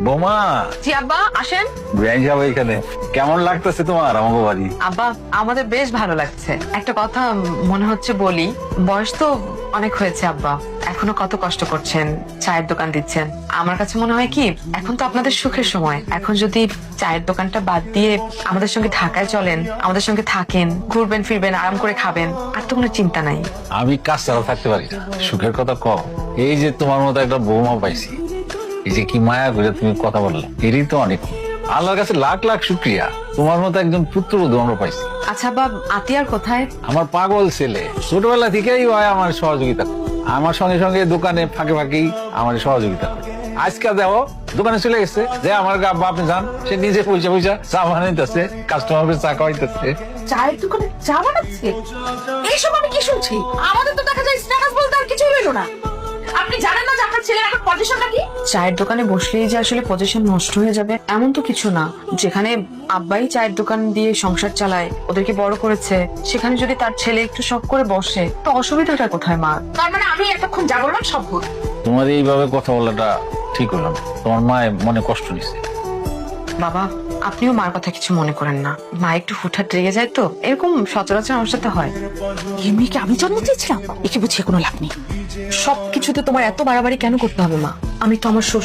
বোমা জি আব্বা আসেন। বেআইন যাবো এখানে। কেমন লাগতেছে তোমার আমাকে বাড়ি? আব্বা আমাদের বেশ ভালো লাগছে। একটা কথা মনে হচ্ছে বলি, বয়স তো অনেক হয়েছে আব্বা, এখনো কত কষ্ট করছেন, চায়ের দোকান দিচ্ছেন। আমার কাছে মনে হয় কি, এখন তো আপনাদের সুখের সময়। এখন যদি চায়ের দোকানটা বাদ দিয়ে আমাদের সঙ্গে ঢাকায় চলেন, আমাদের সঙ্গে থাকেন, ঘুরবেন ফিরবেন, আরাম করে খাবেন, আর তো কোনো চিন্তা নাই। আমি কাজ ছাড়া থাকতে পারি না, সুখের কথা কম। এই যে তোমার মতো একটা বৌমা পাইছি, এই যে কি মায়া করে তুমি কথা বললে, এরই তো অনেক। আল্লাহর কাছে লাখ লাখ শুক্রিয়া, তোমার মতো একজন পুত্রবধূ আমরা পাইছি। আচ্ছা আব্বা, আতিয়ার কোথায়? আমার পাগল ছেলে ছোটবেলা থেকেই হয় আমার সহযোগিতা করে। আমার সঙ্গে সঙ্গে দোকানে ফাঁকে ফাঁকেই আমার সহযোগিতা করে। আজকে দেখো দোকানে চলে গেছে, যে আমার আব্বা আপনি যান, সে নিজে পয়সা পয়সা চা বানাইতেছে, কাস্টমারকে চা খাওয়াইতেছে। চায়ের দোকানে চা বানাচ্ছে? এইসব আমি কি শুনছি? আমাদের তো দেখা যায় স্ট্যাটাস বলতে আর কিছুই রইলো না। আপনি জানেন না যে আপনার ছেলের এখন পজিশনটা কি? চায়ের দোকানে বসলেই যে আসলে পজিশন নষ্ট হয়ে যাবে এমন তো কিছু না। যেখানে আব্বাই চায়ের দোকান দিয়ে সংসার চালায়, ওদেরকে বড় করেছে, সেখানে যদি তার ছেলে একটু শখ করে বসে তো অসুবিধাটা কোথায় মা? তার মানে আমি এতক্ষণ যা বললাম সব ভুল? তোমার এইভাবে কথা বলাটা ঠিক হলো না। তোমার মায়ের মনে কষ্ট নিছে। বাবা আপনিও মার কথা কিছু মনে করেন না, মা একটু হুটহাট রেগে যায় তো, এরকম সচরাচর আমার সাথে হয়। এই মেয়েকে আমি জন্ম দিয়েছিলাম, একে বুঝিয়ে কোনো লাভ নেই। সবকিছুতে তোমার এত বাড়াবাড়ি কেন করতে হবে মা? আমি তো আমার শ্বশুর